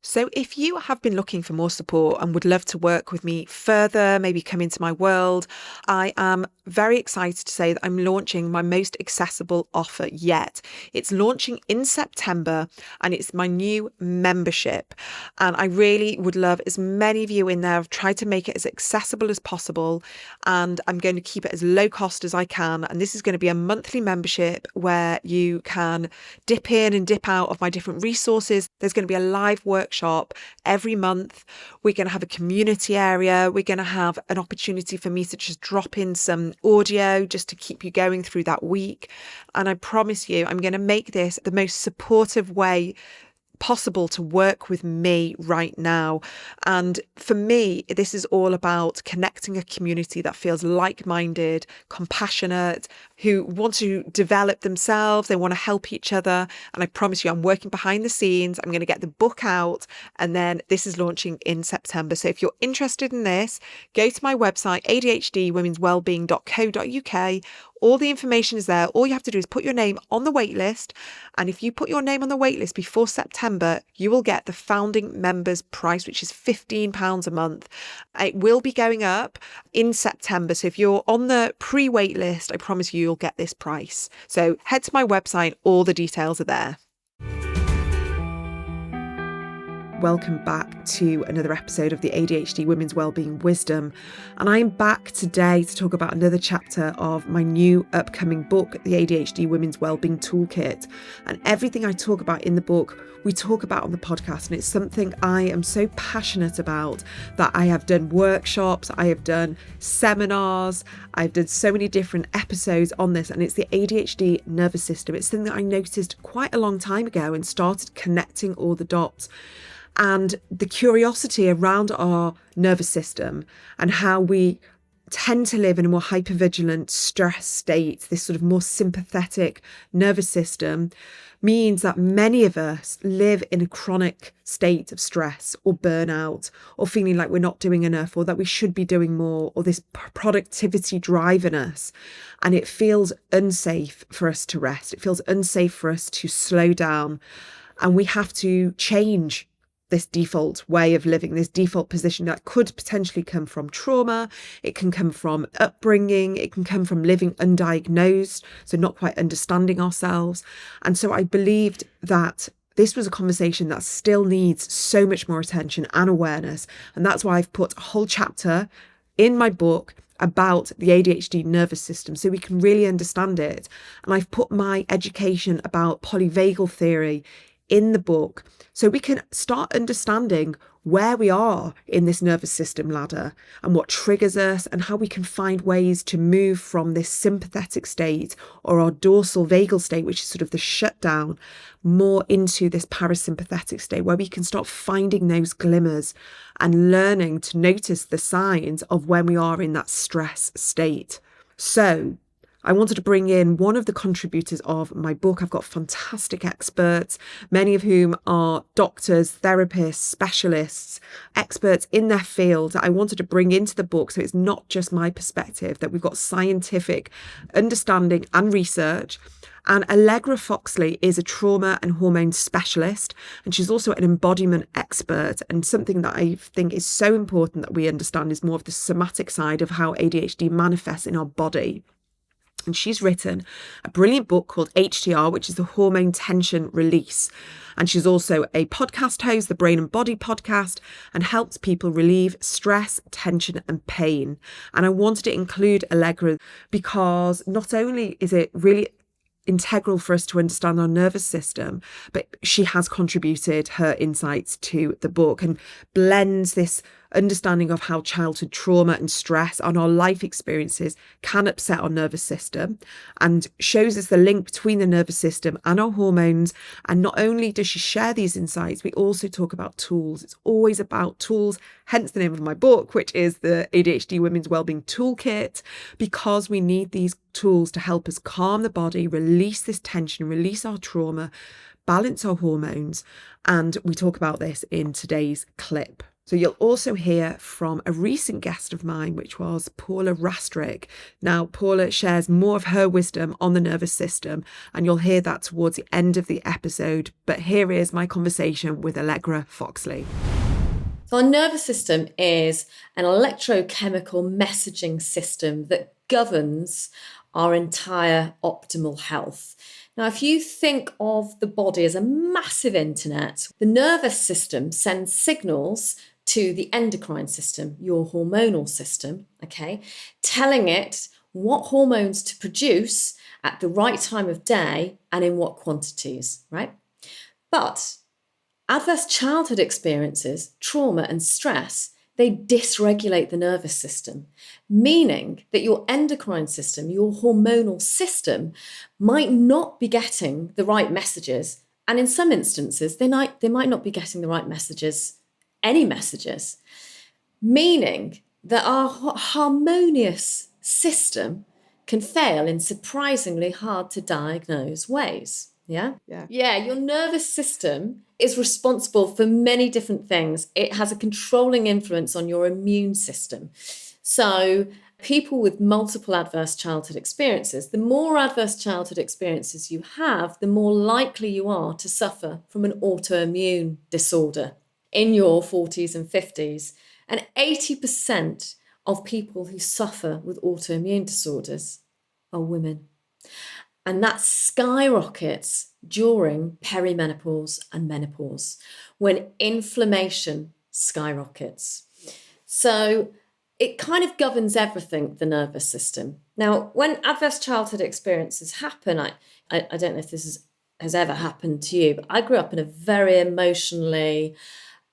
So if you have been looking for more support and would love to work with me further, maybe come into my world, I am very excited to say that I'm launching my most accessible offer yet. It's launching in September and it's my new membership. And I really would love as many of you in there. I've tried to make it as accessible as possible and I'm going to keep it as low cost as I can. And this is going to be a monthly membership where you can dip in and dip out of my different resources. There's going to be a live workshop every month. We're going to have a community area. We're going to have an opportunity for me to just drop in some audio just to keep you going through that week. And I promise you, I'm going to make this the most supportive way possible to work with me right now. And for me, this is all about connecting a community that feels like-minded, compassionate, who want to develop themselves. They want to help each other. And I promise you, I'm working behind the scenes. I'm going to get the book out and then this is launching in September. So if you're interested in this, go to my website, adhdwomenswellbeing.co.uk. All the information is there. All you have to do is put your name on the wait list. And if you put your name on the wait list before September, you will get the founding members price, which is £15 a month. It will be going up in September. So if you're on the pre-wait list, I promise you, you'll get this price. So head to my website. All the details are there. Welcome back to another episode of the ADHD Women's Wellbeing Wisdom. And I'm back today to talk about another chapter of my new upcoming book, the ADHD Women's Wellbeing Toolkit. And everything I talk about in the book, we talk about on the podcast. And it's something I am so passionate about that I have done workshops, I have done seminars, I've done so many different episodes on this. And it's the ADHD nervous system. It's something that I noticed quite a long time ago and started connecting all the dots. And the curiosity around our nervous system and how we tend to live in a more hypervigilant stress state, this sort of more sympathetic nervous system, means that many of us live in a chronic state of stress or burnout or feeling like we're not doing enough or that we should be doing more, or this productivity drive in us. And it feels unsafe for us to rest. It feels unsafe for us to slow down. And we have to change this default way of living, this default position that could potentially come from trauma. It can come from upbringing. It can come from living undiagnosed, so not quite understanding ourselves. And so I believed that this was a conversation that still needs so much more attention and awareness. And that's why I've put a whole chapter in my book about the ADHD nervous system so we can really understand it. And I've put my education about polyvagal theory in the book so we can start understanding where we are in this nervous system ladder and what triggers us and how we can find ways to move from this sympathetic state or our dorsal vagal state, which is sort of the shutdown, more into this parasympathetic state where we can start finding those glimmers and learning to notice the signs of when we are in that stress state. So I wanted to bring in one of the contributors of my book. I've got fantastic experts, many of whom are doctors, therapists, specialists, experts in their field that I wanted to bring into the book. So it's not just my perspective, that we've got scientific understanding and research. And Allegra Foxlie is a trauma and hormone specialist, and she's also an embodiment expert. And something that I think is so important that we understand is more of the somatic side of how ADHD manifests in our body. And she's written a brilliant book called HTR, which is the Hormone Tension Release. And she's also a podcast host, the Brain and Body podcast, and helps people relieve stress, tension and pain. And I wanted to include Allegra because not only is it really integral for us to understand our nervous system, but she has contributed her insights to the book and blends this understanding of how childhood trauma and stress and our life experiences can upset our nervous system, and shows us the link between the nervous system and our hormones. And not only does she share these insights, we also talk about tools. It's always about tools, hence the name of my book, which is the ADHD Women's Wellbeing Toolkit, because we need these tools to help us calm the body, release this tension, release our trauma, balance our hormones. And we talk about this in today's clip. So you'll also hear from a recent guest of mine, which was Paula Rarick. Now, Paula shares more of her wisdom on the nervous system, and you'll hear that towards the end of the episode. But here is my conversation with Allegra Foxlie. So our nervous system is an electrochemical messaging system that governs our entire optimal health. Now, if you think of the body as a massive internet, the nervous system sends signals to the endocrine system, your hormonal system, okay, telling it what hormones to produce at the right time of day and in what quantities, right? But adverse childhood experiences, trauma and stress, they dysregulate the nervous system, meaning that your endocrine system, your hormonal system, might not be getting the right messages. And in some instances, they might not be getting the right messages, any messages, meaning that our harmonious system can fail in surprisingly hard to diagnose ways. Yeah, your nervous system is responsible for many different things. It has a controlling influence on your immune system. So people with multiple adverse childhood experiences, the more adverse childhood experiences you have, the more likely you are to suffer from an autoimmune disorder in your 40s and 50s. And 80% of people who suffer with autoimmune disorders are women. And that skyrockets during perimenopause and menopause when inflammation skyrockets. So it kind of governs everything, the nervous system. Now, when adverse childhood experiences happen, I don't know if this has ever happened to you, but I grew up in a very emotionally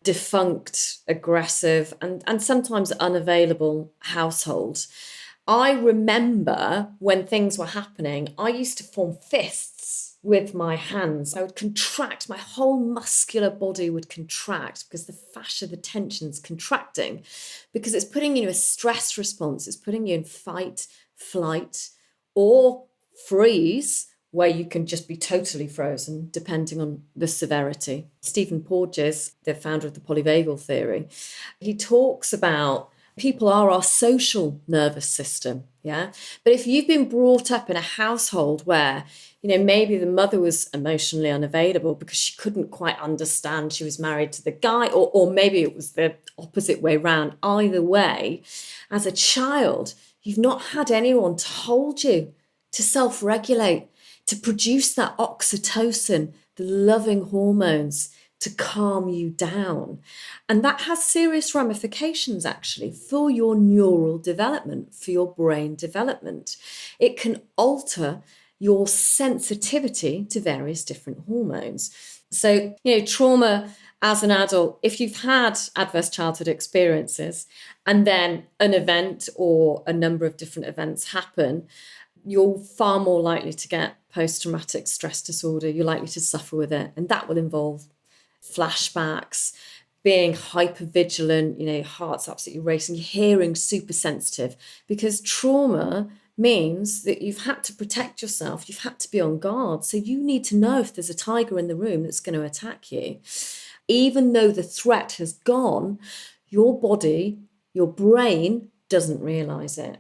defunct, aggressive, and sometimes unavailable household. I remember when things were happening, I used to form fists with my hands. I would contract, my whole muscular body would contract because the fascia, the tension's contracting, because it's putting you in a stress response. It's putting you in fight, flight, or freeze, where you can just be totally frozen, depending on the severity. Stephen Porges, the founder of the polyvagal theory, he talks about people are our social nervous system, yeah? But if you've been brought up in a household where, maybe the mother was emotionally unavailable because she couldn't quite understand she was married to the guy, or maybe it was the opposite way round. Either way, as a child, you've not had anyone to hold you, to self-regulate, to produce that oxytocin, the loving hormones, to calm you down. And that has serious ramifications, actually, for your neural development, for your brain development. It can alter your sensitivity to various different hormones. So, trauma as an adult, if you've had adverse childhood experiences and then an event or a number of different events happen, you're far more likely to get post-traumatic stress disorder. You're likely to suffer with it. And that will involve flashbacks, being hypervigilant, heart's absolutely racing, hearing super sensitive, because trauma means that you've had to protect yourself, you've had to be on guard. So you need to know if there's a tiger in the room that's going to attack you. Even though the threat has gone, your body, your brain doesn't realize it.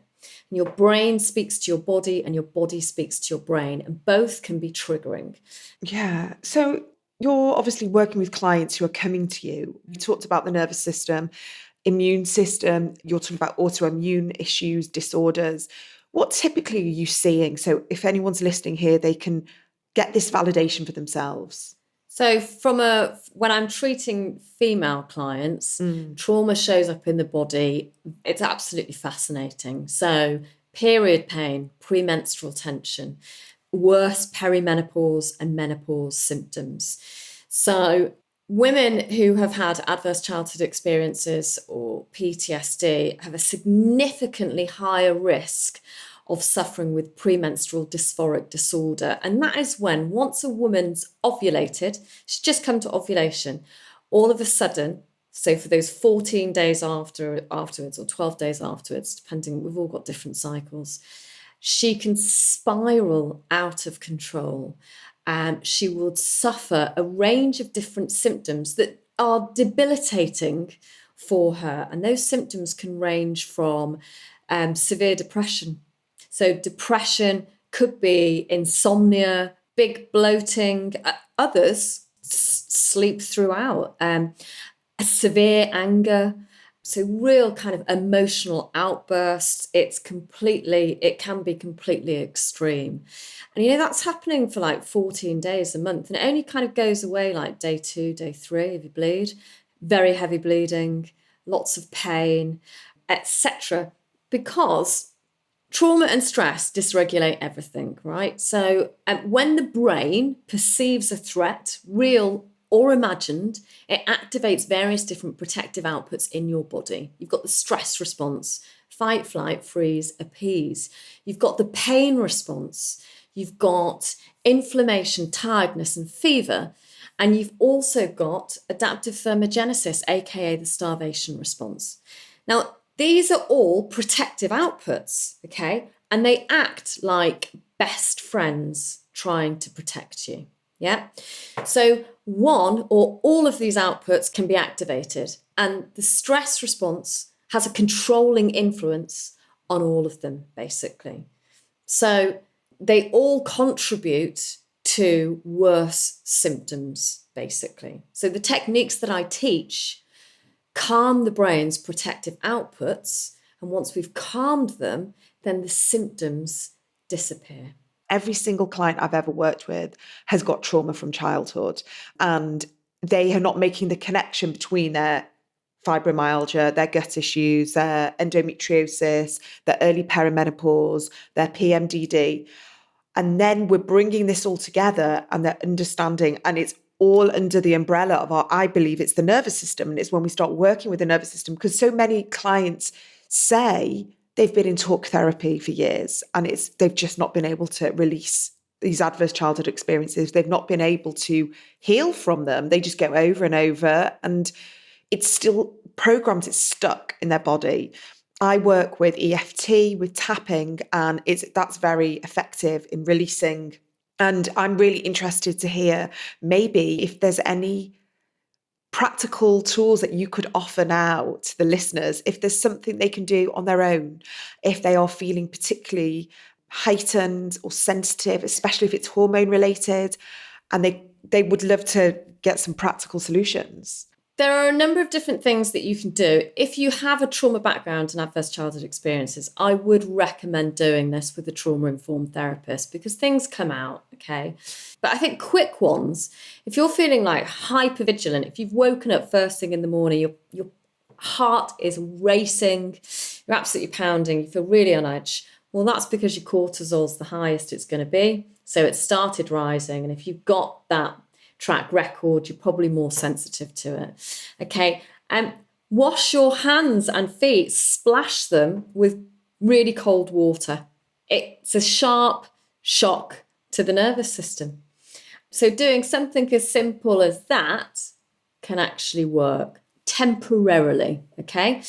And your brain speaks to your body and your body speaks to your brain, and both can be triggering. Yeah. So you're obviously working with clients who are coming to you. You talked about the nervous system, immune system. You're talking about autoimmune issues, disorders. What typically are you seeing? So if anyone's listening here, they can get this validation for themselves. So when I'm treating female clients, trauma shows up in the body. It's absolutely fascinating. So period pain, premenstrual tension, worse perimenopause and menopause symptoms. So women who have had adverse childhood experiences or PTSD have a significantly higher risk of suffering with premenstrual dysphoric disorder. And that is when, once a woman's ovulated, she's just come to ovulation, all of a sudden, so for those 14 days afterwards or 12 days afterwards, depending, we've all got different cycles, she can spiral out of control. She will suffer a range of different symptoms that are debilitating for her. And those symptoms can range from severe depression. So depression could be insomnia, big bloating, others sleep throughout, a severe anger. So real kind of emotional outbursts. It can be completely extreme. And that's happening for like 14 days a month. And it only kind of goes away like day 2, day 3 if you bleed. Very heavy bleeding, lots of pain, etc. Because trauma and stress dysregulate everything, right? So when the brain perceives a threat, real or imagined, it activates various different protective outputs in your body. You've got the stress response, fight, flight, freeze, appease. You've got the pain response. You've got inflammation, tiredness, and fever. And you've also got adaptive thermogenesis, aka the starvation response. Now, these are all protective outputs, okay? And they act like best friends trying to protect you, yeah? So one or all of these outputs can be activated, and the stress response has a controlling influence on all of them, basically. So they all contribute to worse symptoms, basically. So the techniques that I teach calm the brain's protective outputs, and once we've calmed them, then the symptoms disappear. Every single client I've ever worked with has got trauma from childhood, and they are not making the connection between their fibromyalgia, their gut issues, their endometriosis, their early perimenopause, their PMDD. And then we're bringing this all together and they're understanding, and it's all under the umbrella of I believe it's the nervous system. And it's when we start working with the nervous system, because so many clients say they've been in talk therapy for years and they've just not been able to release these adverse childhood experiences. They've not been able to heal from them. They just go over and over, and it's still programmed, it's stuck in their body. I work with EFT, with tapping, and that's very effective in releasing. And I'm really interested to hear maybe if there's any practical tools that you could offer now to the listeners, if there's something they can do on their own, if they are feeling particularly heightened or sensitive, especially if it's hormone related, and they would love to get some practical solutions. There are a number of different things that you can do. If you have a trauma background and adverse childhood experiences, I would recommend doing this with a trauma-informed therapist because things come out, okay? But I think quick ones, if you're feeling like hypervigilant, if you've woken up first thing in the morning, your heart is racing, you're absolutely pounding, you feel really on edge, well, that's because your cortisol's the highest it's going to be. So it started rising. And if you've got that track record, you're probably more sensitive to it. Okay. Wash your hands and feet, splash them with really cold water. It's a sharp shock to the nervous system. So doing something as simple as that can actually work temporarily. Okay.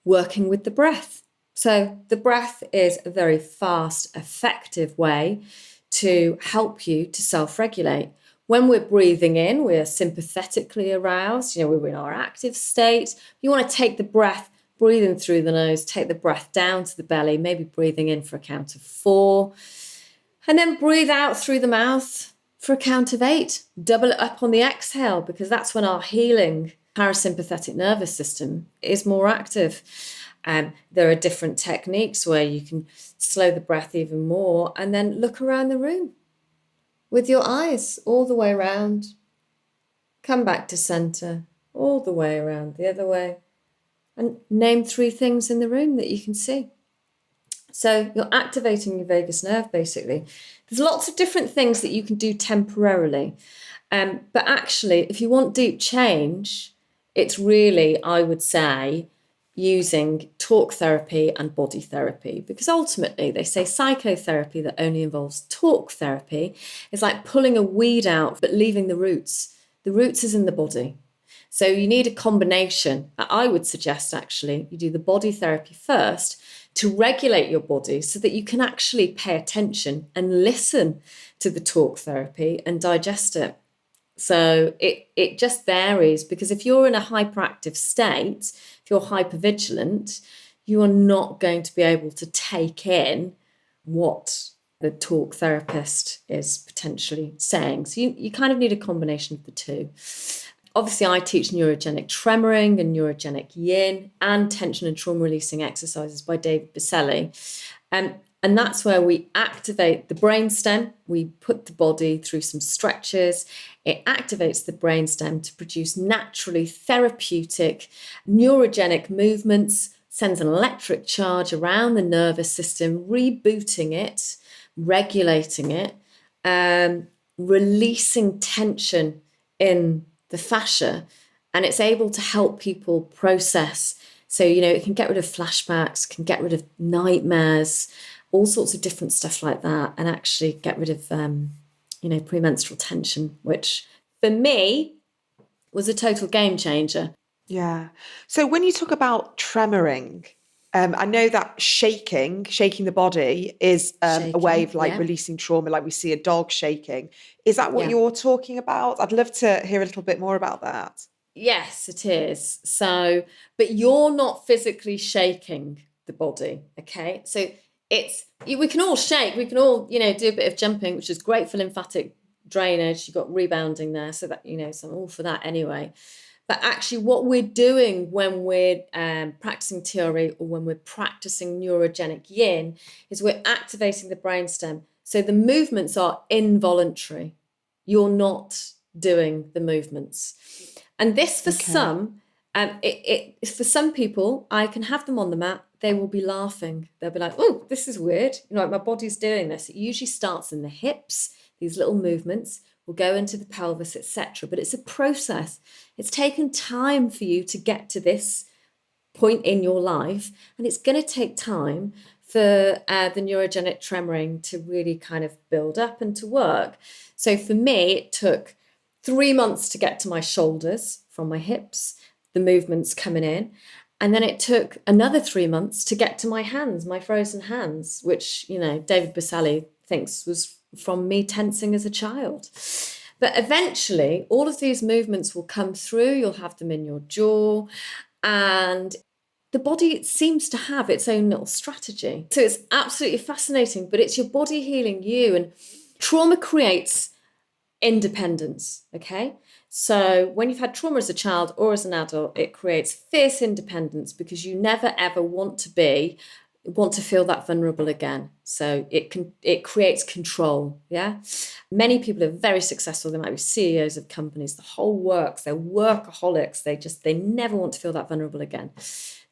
Working with the breath. So the breath is a very fast, effective way to help you to self-regulate. When we're breathing in, we're sympathetically aroused, we're in our active state. You want to take the breath, breathing through the nose, take the breath down to the belly, maybe breathing in for a count of 4, and then breathe out through the mouth for a count of 8. Double it up on the exhale, because that's when our healing parasympathetic nervous system is more active. There are different techniques where you can slow the breath even more and then look around the room with your eyes all the way around. Come back to center, all the way around the other way, and name 3 things in the room that you can see. So you're activating your vagus nerve, basically. There's lots of different things that you can do temporarily. But actually, if you want deep change, it's really, I would say, using talk therapy and body therapy, because ultimately they say psychotherapy that only involves talk therapy is like pulling a weed out but leaving the roots. The roots is in the body. So you need a combination. I would suggest actually you do the body therapy first to regulate your body so that you can actually pay attention and listen to the talk therapy and digest it. So it just varies, because if you're in a hyperactive state, if you're hypervigilant, you are not going to be able to take in what the talk therapist is potentially saying. So you kind of need a combination of the two. Obviously, I teach neurogenic tremoring and neurogenic yin and tension and trauma releasing exercises by David Biselli. And that's where we activate the brainstem. We put the body through some stretches. It activates the brainstem to produce naturally therapeutic neurogenic movements, sends an electric charge around the nervous system, rebooting it, regulating it, releasing tension in the fascia, and it's able to help people process. So, it can get rid of flashbacks, can get rid of nightmares, all sorts of different stuff like that, and actually get rid of, premenstrual tension, which for me was a total game changer. Yeah. So when you talk about tremoring, I know that shaking the body is a way of releasing trauma, like we see a dog shaking. Is that what you're talking about? I'd love to hear a little bit more about that. Yes, it is. So, but you're not physically shaking the body, okay? So we can all shake, we can all, do a bit of jumping, which is great for lymphatic drainage. You've got rebounding there, so that, so I'm all for that anyway. But actually what we're doing when we're practicing TRE or when we're practicing neurogenic yin is we're activating the brainstem. So the movements are involuntary. You're not doing the movements. And this for some, for some people, I can have them on the mat, they will be laughing. They'll be like, oh, this is weird. Like my body's doing this. It usually starts in the hips, these little movements will go into the pelvis, etc. But it's a process. It's taken time for you to get to this point in your life. And it's going to take time for the neurogenic tremoring to really kind of build up and to work. So for me, it took 3 months to get to my shoulders from my hips, the movements coming in. And then it took another 3 months to get to my hands, my frozen hands, which, David Biselli thinks was from me tensing as a child. But eventually, all of these movements will come through. You'll have them in your jaw. And the body seems to have its own little strategy. So it's absolutely fascinating, but it's your body healing you. And trauma creates independence, okay? So when you've had trauma as a child or as an adult, it creates fierce independence because you never, ever want to feel that vulnerable again. So it creates control, yeah? Many people are very successful. They might be CEOs of companies. The whole works. They're workaholics. They never want to feel that vulnerable again.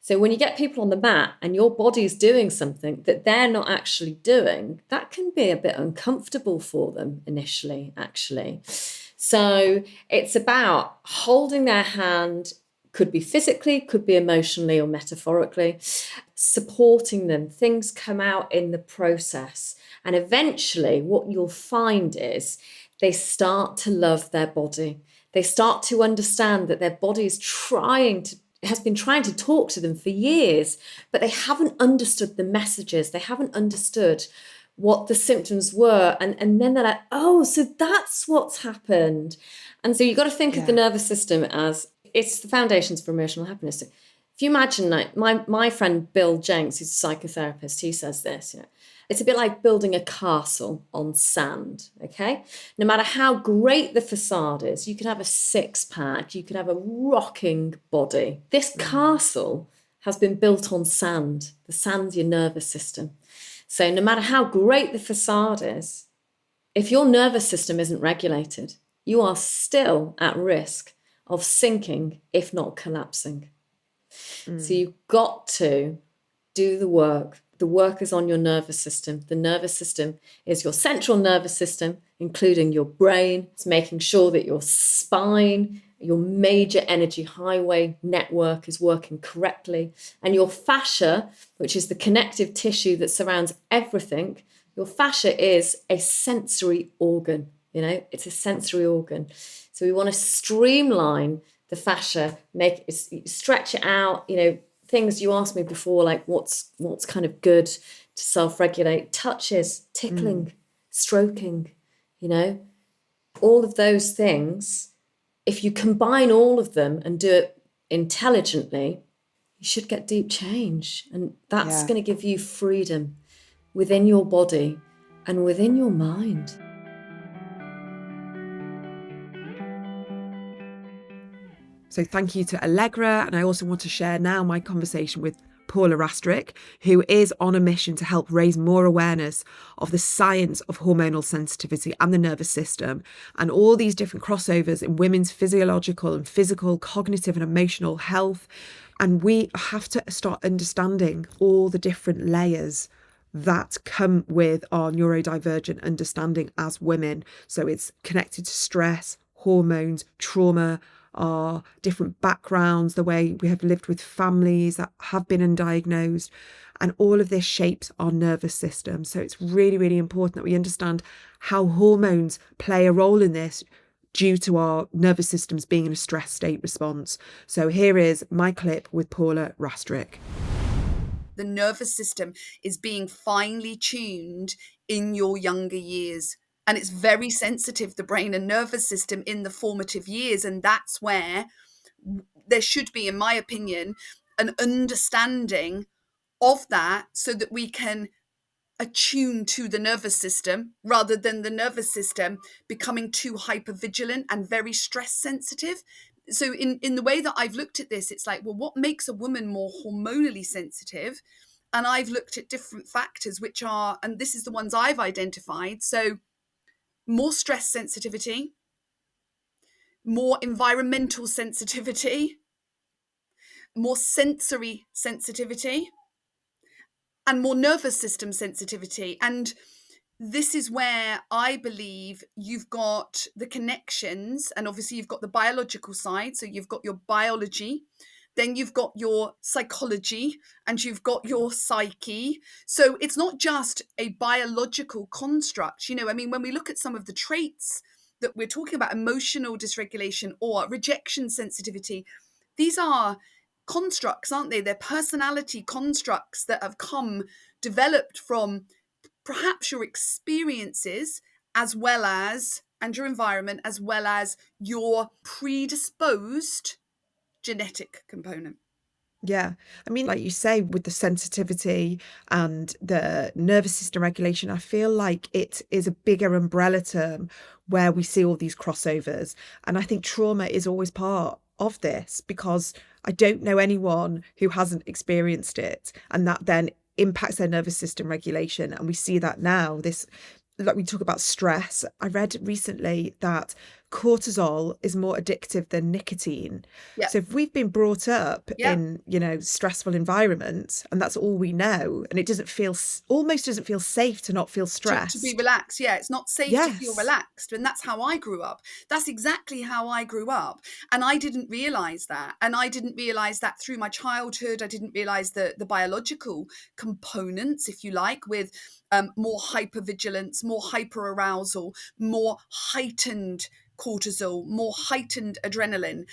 So when you get people on the mat and your body's doing something that they're not actually doing, that can be a bit uncomfortable for them initially, actually. So it's about holding their hand, could be physically, could be emotionally or metaphorically, supporting them. Things come out in the process. And eventually what you'll find is they start to love their body. They start to understand that their body has been trying to talk to them for years, but they haven't understood the messages. They haven't understood what the symptoms were. And then they're like, oh, so that's what's happened. And so you've got to think of the nervous system as it's the foundations for emotional happiness. So if you imagine, like my friend Bill Jenks, who's a psychotherapist, he says this, it's a bit like building a castle on sand, okay? No matter how great the facade is, you could have a six-pack, you could have a rocking body. This castle has been built on sand. The sand's your nervous system. So no matter how great the facade is, if your nervous system isn't regulated, you are still at risk of sinking, if not collapsing. So you've got to do the work. The work is on your nervous system. The nervous system is your central nervous system, including your brain. It's making sure that your spine, your major energy highway network is working correctly. And your fascia, which is the connective tissue that surrounds everything, your fascia is a sensory organ. It's a sensory organ. So we want to streamline the fascia, stretch it out, things you asked me before, like what's kind of good to self-regulate, touches, tickling, stroking, All of those things, if you combine all of them and do it intelligently, you should get deep change. And that's Yeah. going to give you freedom within your body and within your mind. So thank you to Allegra. And I also want to share now my conversation with Paula Rarick, who is on a mission to help raise more awareness of the science of hormonal sensitivity and the nervous system and all these different crossovers in women's physiological and physical, cognitive and emotional health. And we have to start understanding all the different layers that come with our neurodivergent understanding as women. So it's connected to stress, hormones, trauma, our different backgrounds, the way we have lived with families that have been undiagnosed, and all of this shapes our nervous system. So it's really, really important that we understand how hormones play a role in this due to our nervous systems being in a stress state response. So here is my clip with Paula Rarick. The nervous system is being finely tuned in your younger years. And it's very sensitive, the brain and nervous system, in the formative years. And that's where there should be, in my opinion, an understanding of that so that we can attune to the nervous system rather than the nervous system becoming too hypervigilant and very stress sensitive. So in the way that I've looked at this, it's like, well, what makes a woman more hormonally sensitive? And I've looked at different factors, which are, and this is the ones I've identified. So more stress sensitivity, more environmental sensitivity, more sensory sensitivity, and more nervous system sensitivity. And this is where I believe you've got the connections, and obviously you've got the biological side. So you've got your biology, then you've got your psychology, and you've got your psyche. So it's not just a biological construct. You know, I mean, when we look at some of the traits that we're talking about, emotional dysregulation or rejection sensitivity, these are constructs, aren't they? They're personality constructs that have come developed from perhaps your experiences as well as, and your environment, as well as your predisposed genetic component. Yeah. I mean, like you say, with the sensitivity and the nervous system regulation, I feel like it is a bigger umbrella term where we see all these crossovers. And I think trauma is always part of this because I don't know anyone who hasn't experienced it. And that then impacts their nervous system regulation. And we see that now. This, like we talk about stress. I read recently that cortisol is more addictive than nicotine. Yeah. So if we've been brought up Yeah. in, stressful environments and that's all we know, and it almost doesn't feel safe to not feel stressed. To be relaxed. Yeah, it's not safe to feel Yes. relaxed. And that's how I grew up. That's exactly how I grew up. And I didn't realize that. And I didn't realize that through my childhood. I didn't realize the biological components, if you like, with more hypervigilance, more hyperarousal, more heightened cortisol, more heightened adrenaline,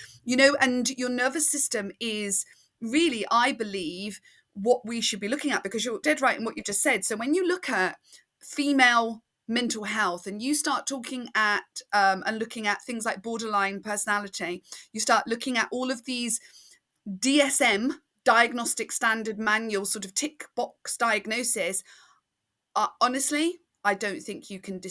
and your nervous system is really, I believe, what we should be looking at, because you're dead right in what you just said. So when you look at female mental health and you start talking at and looking at things like borderline personality, you start looking at all of these DSM, diagnostic standard manual, sort of tick box diagnosis. Honestly, I don't think you can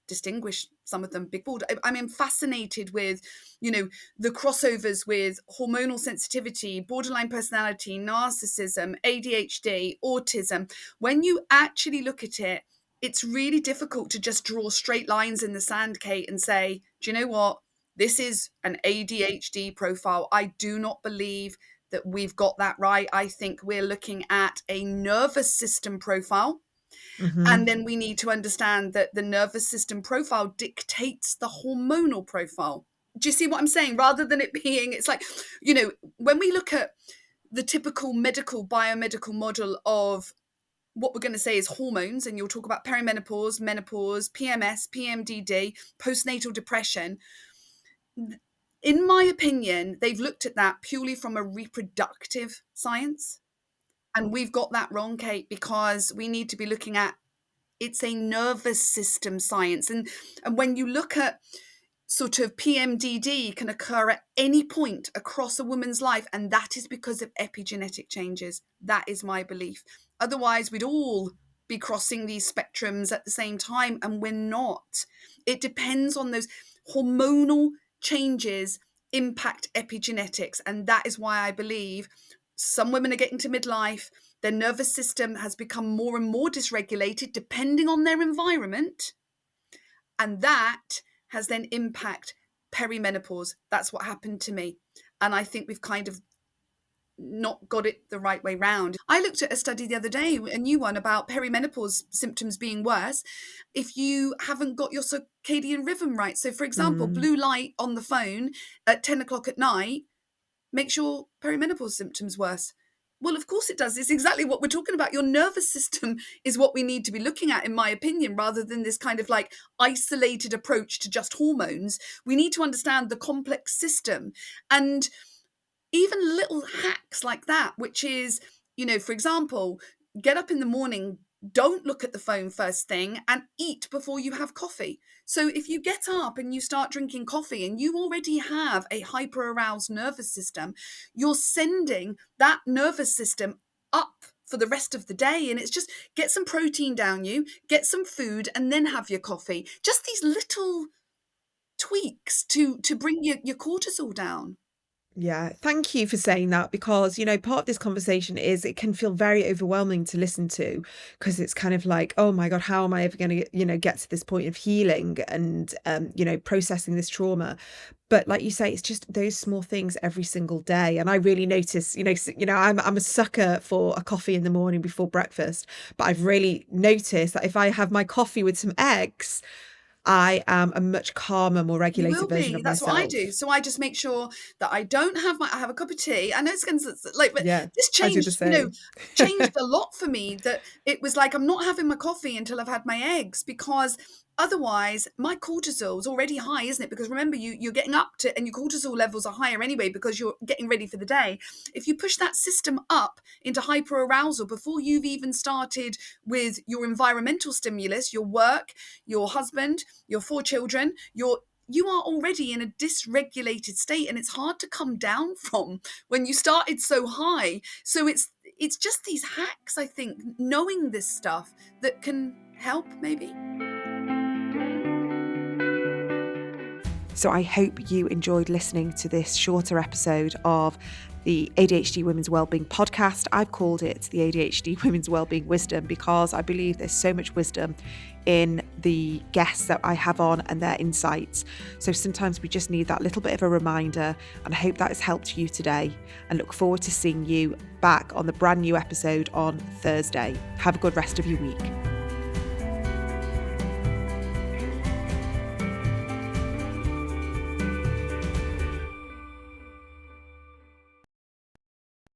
distinguish some of them. Big board. I'm fascinated with, the crossovers with hormonal sensitivity, borderline personality, narcissism, ADHD, autism. When you actually look at it, it's really difficult to just draw straight lines in the sand, Kate, and say, do you know what? This is an ADHD profile. I do not believe that we've got that right. I think we're looking at a nervous system profile. Mm-hmm. And then we need to understand that the nervous system profile dictates the hormonal profile. Do you see what I'm saying? Rather than it being, it's like, when we look at the typical biomedical model of what we're going to say is hormones, and you'll talk about perimenopause, menopause, PMS, PMDD, postnatal depression. In my opinion, they've looked at that purely from a reproductive science. And we've got that wrong, Kate, because we need to be looking at It's a nervous system science. And when you look at sort of PMDD can occur at any point across a woman's life, and that is because of epigenetic changes. That is my belief. Otherwise, we'd all be crossing these spectrums at the same time, and we're not. It depends on those hormonal changes impact epigenetics, and that is why I believe some women are getting to midlife, their nervous system has become more and more dysregulated depending on their environment, and that has then impact perimenopause. That's what happened to me. And I think we've kind of not got it the right way round. I looked at a study the other day, a new one, about perimenopause symptoms being worse if you haven't got your circadian rhythm right. So for example, blue light on the phone at 10 o'clock at night makes your perimenopause symptoms worse. Well, of course it does. It's exactly what we're talking about. Your nervous system is what we need to be looking at, in my opinion, rather than this kind of like isolated approach to just hormones. We need to understand the complex system. And even little hacks like that, which is, for example, get up in the morning, don't look at the phone first thing, and eat before you have coffee. So if you get up and you start drinking coffee and you already have a hyper-aroused nervous system, you're sending that nervous system up for the rest of the day. And it's just get some protein down you, get some food, and then have your coffee. Just these little tweaks to bring your cortisol down. Yeah, thank you for saying that, because, part of this conversation is it can feel very overwhelming to listen to, because it's kind of like, oh my God, how am I ever going to, get to this point of healing and, processing this trauma? But like you say, it's just those small things every single day. And I really notice, I'm a sucker for a coffee in the morning before breakfast, but I've really noticed that if I have my coffee with some eggs, I am a much calmer, more regulated version of That's myself. what I do. So I just make sure that I don't have I have a cup of tea. I know it's going to but Yeah, this changed, changed a lot for me, that it was like, I'm not having my coffee until I've had my eggs, because otherwise my cortisol is already high, isn't it? Because remember, you're getting up to, and your cortisol levels are higher anyway because you're getting ready for the day. If you push that system up into hyperarousal before you've even started with your environmental stimulus, your work, your husband, your 4 children, you are already in a dysregulated state, and it's hard to come down from when you started so high. So it's just these hacks, I think, knowing this stuff, that can help maybe. So I hope you enjoyed listening to this shorter episode of the ADHD Women's Wellbeing podcast. I've called it the ADHD Women's Wellbeing Wisdom because I believe there's so much wisdom in the guests that I have on and their insights. So sometimes we just need that little bit of a reminder, and I hope that has helped you today, and look forward to seeing you back on the brand new episode on Thursday. Have a good rest of your week.